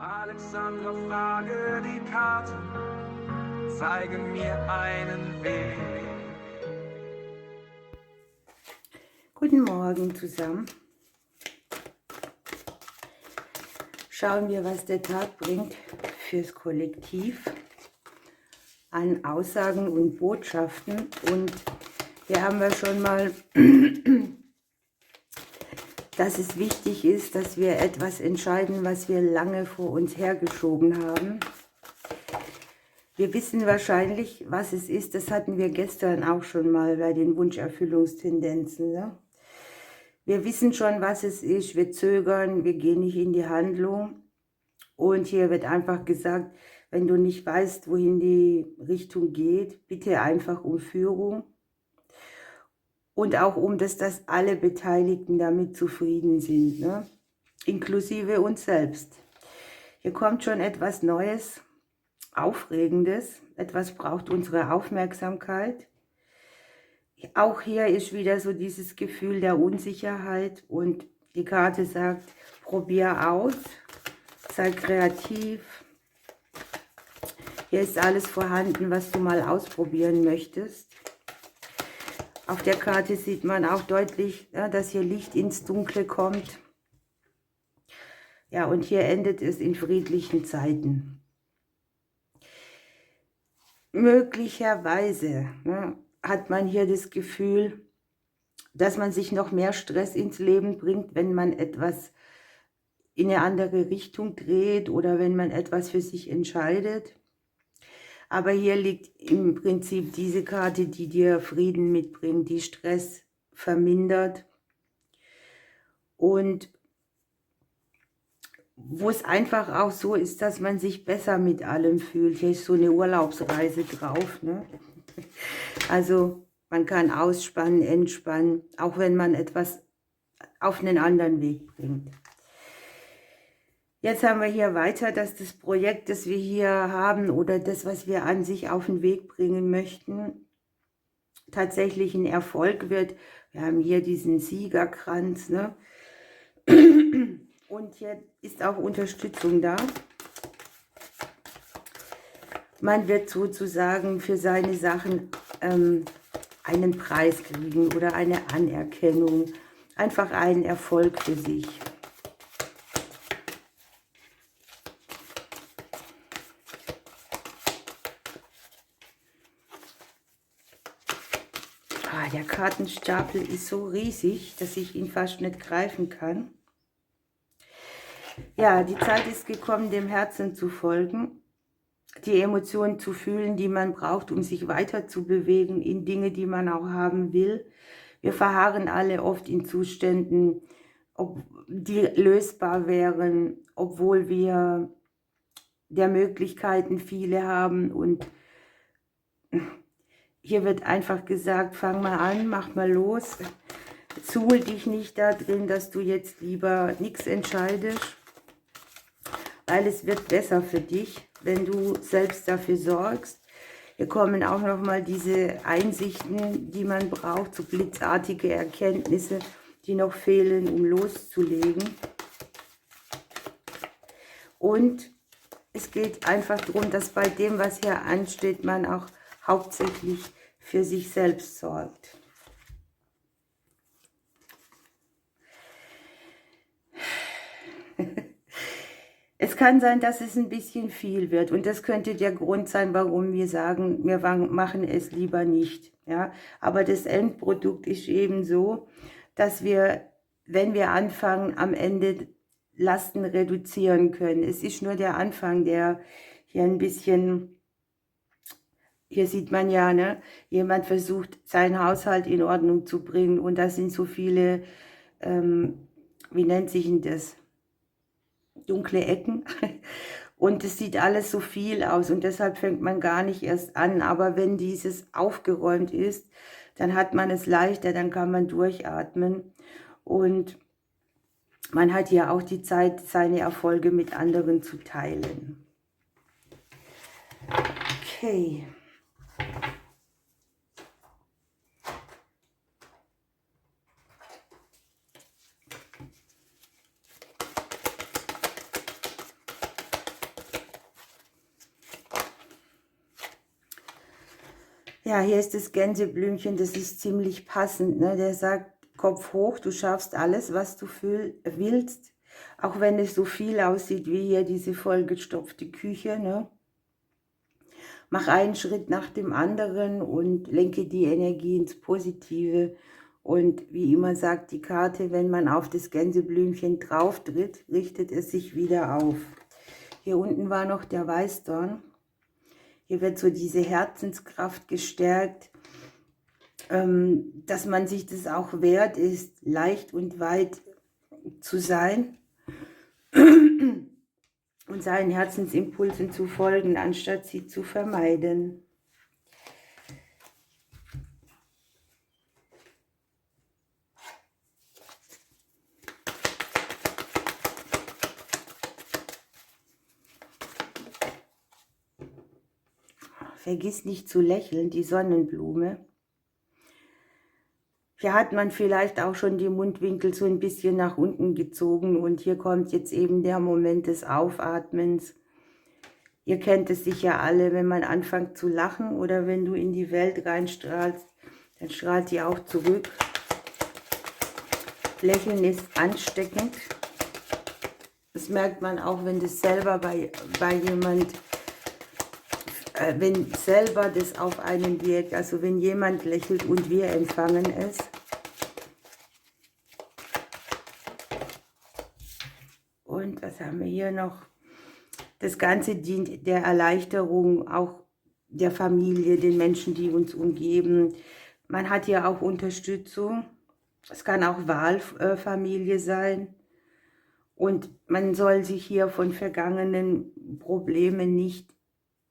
Alexandra, frage die Karte, zeige mir einen Weg. Guten Morgen zusammen. Schauen wir, was der Tag bringt fürs Kollektiv an Aussagen und Botschaften. Und hier haben wir schon mal, dass es wichtig ist, dass wir etwas entscheiden, was wir lange vor uns hergeschoben haben. Wir wissen wahrscheinlich, was es ist. Das hatten wir gestern auch schon mal bei den Wunscherfüllungstendenzen. Ne? Wir wissen schon, was es ist. Wir zögern, wir gehen nicht in die Handlung. Und hier wird einfach gesagt, wenn du nicht weißt, wohin die Richtung geht, bitte einfach um Führung. Und auch dass alle Beteiligten damit zufrieden sind, ne? Inklusive uns selbst. Hier kommt schon etwas Neues, Aufregendes. Etwas braucht unsere Aufmerksamkeit. Auch hier ist wieder so dieses Gefühl der Unsicherheit. Und die Karte sagt, probier aus, sei kreativ. Hier ist alles vorhanden, was du mal ausprobieren möchtest. Auf der Karte sieht man auch deutlich, ja, dass hier Licht ins Dunkle kommt. Ja, und hier endet es in friedlichen Zeiten. Möglicherweise, ne, hat man hier das Gefühl, dass man sich noch mehr Stress ins Leben bringt, wenn man etwas in eine andere Richtung dreht oder wenn man etwas für sich entscheidet. Aber hier liegt im Prinzip diese Karte, die dir Frieden mitbringt, die Stress vermindert und wo es einfach auch so ist, dass man sich besser mit allem fühlt. Hier ist so eine Urlaubsreise drauf, ne? Also man kann ausspannen, entspannen, auch wenn man etwas auf einen anderen Weg bringt. Jetzt haben wir hier weiter, dass das Projekt, das wir hier haben oder das, was wir an sich auf den Weg bringen möchten, tatsächlich ein Erfolg wird. Wir haben hier diesen Siegerkranz, ne? Und hier ist auch Unterstützung da. Man wird sozusagen für seine Sachen einen Preis kriegen oder eine Anerkennung. Einfach einen Erfolg für sich. Der Kartenstapel ist so riesig, dass ich ihn fast nicht greifen kann. Ja, die Zeit ist gekommen, dem Herzen zu folgen, die Emotionen zu fühlen, die man braucht, um sich weiter zu bewegen in Dinge, die man auch haben will. Wir verharren alle oft in Zuständen, die lösbar wären, obwohl wir der Möglichkeiten viele haben. Und hier wird einfach gesagt, fang mal an, mach mal los. Suhl dich nicht da drin, dass du jetzt lieber nichts entscheidest, weil es wird besser für dich, wenn du selbst dafür sorgst. Hier kommen auch nochmal diese Einsichten, die man braucht, so blitzartige Erkenntnisse, die noch fehlen, um loszulegen. Und es geht einfach darum, dass bei dem, was hier ansteht, man auch hauptsächlich für sich selbst sorgt. Es kann sein, dass es ein bisschen viel wird und das könnte der Grund sein, warum wir sagen, wir machen es lieber nicht. Ja? Aber das Endprodukt ist eben so, dass wir, wenn wir anfangen, am Ende Lasten reduzieren können. Es ist nur der Anfang, der hier ein bisschen... Hier sieht man ja, ne, jemand versucht, seinen Haushalt in Ordnung zu bringen und da sind so viele, wie nennt sich denn das, dunkle Ecken und es sieht alles so viel aus und deshalb fängt man gar nicht erst an. Aber wenn dieses aufgeräumt ist, dann hat man es leichter, dann kann man durchatmen und man hat ja auch die Zeit, seine Erfolge mit anderen zu teilen. Okay. Ja, hier ist das Gänseblümchen, das ist ziemlich passend, ne? Der sagt, Kopf hoch, du schaffst alles, was du willst, auch wenn es so viel aussieht wie hier diese vollgestopfte Küche, ne? Mach einen Schritt nach dem anderen und lenke die Energie ins Positive. Und wie immer sagt die Karte, wenn man auf das Gänseblümchen drauf tritt, richtet es sich wieder auf. Hier unten war noch der Weißdorn. Hier wird so diese Herzenskraft gestärkt, dass man sich das auch wert ist, leicht und weit zu sein und seinen Herzensimpulsen zu folgen, anstatt sie zu vermeiden. Vergiss nicht zu lächeln, die Sonnenblume. Hier hat man vielleicht auch schon die Mundwinkel so ein bisschen nach unten gezogen und hier kommt jetzt eben der Moment des Aufatmens. Ihr kennt es sicher alle, wenn man anfängt zu lachen oder wenn du in die Welt reinstrahlst, dann strahlt die auch zurück. Lächeln ist ansteckend. Das merkt man auch, wenn das selber bei jemand, wenn selber das auf einen wirkt, also wenn jemand lächelt und wir empfangen es. Und was haben wir hier noch? Das Ganze dient der Erleichterung auch der Familie, den Menschen, die uns umgeben. Man hat hier auch Unterstützung. Es kann auch Wahlfamilie sein. Und man soll sich hier von vergangenen Problemen nicht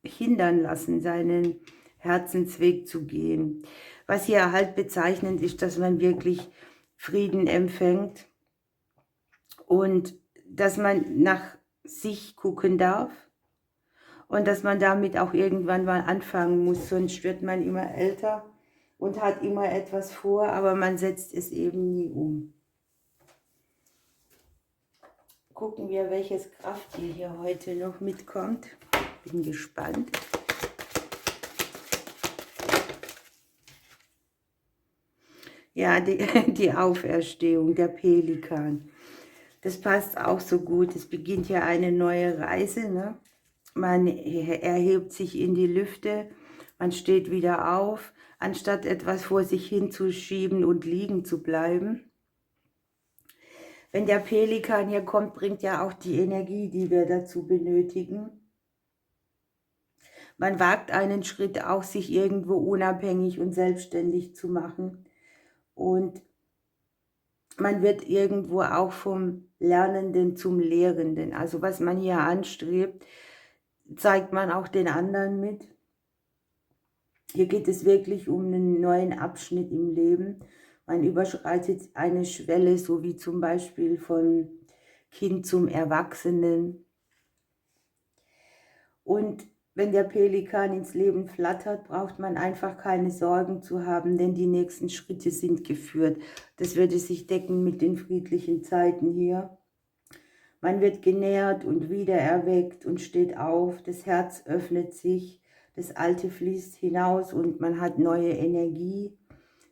hindern lassen, seinen Herzensweg zu gehen. Was hier halt bezeichnend ist, dass man wirklich Frieden empfängt und dass man nach sich gucken darf und dass man damit auch irgendwann mal anfangen muss, sonst wird man immer älter und hat immer etwas vor, aber man setzt es eben nie um. Gucken wir, welches Krafttier hier heute noch mitkommt. Bin gespannt. Ja, die Auferstehung, der Pelikan. Das passt auch so gut. Es beginnt ja eine neue Reise, ne? Man erhebt sich in die Lüfte, man steht wieder auf, anstatt etwas vor sich hinzuschieben und liegen zu bleiben. Wenn der Pelikan hier kommt, bringt ja auch die Energie, die wir dazu benötigen. Man wagt einen Schritt auch, sich irgendwo unabhängig und selbstständig zu machen. Und man wird irgendwo auch vom Lernenden zum Lehrenden. Also was man hier anstrebt, zeigt man auch den anderen mit. Hier geht es wirklich um einen neuen Abschnitt im Leben. Man überschreitet eine Schwelle, so wie zum Beispiel von Kind zum Erwachsenen. Und wenn der Pelikan ins Leben flattert, braucht man einfach keine Sorgen zu haben, denn die nächsten Schritte sind geführt. Das würde sich decken mit den friedlichen Zeiten hier. Man wird genährt und wiedererweckt und steht auf, das Herz öffnet sich, das Alte fließt hinaus und man hat neue Energie.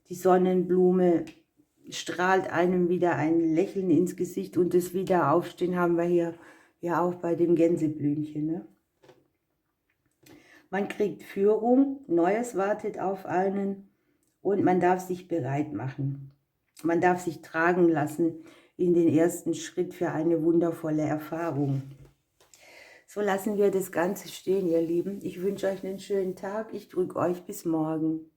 Die Sonnenblume strahlt einem wieder ein Lächeln ins Gesicht und das Wiederaufstehen haben wir hier ja auch bei dem Gänseblümchen, ne? Man kriegt Führung, Neues wartet auf einen und man darf sich bereit machen. Man darf sich tragen lassen in den ersten Schritt für eine wundervolle Erfahrung. So lassen wir das Ganze stehen, ihr Lieben. Ich wünsche euch einen schönen Tag. Ich drücke euch bis morgen.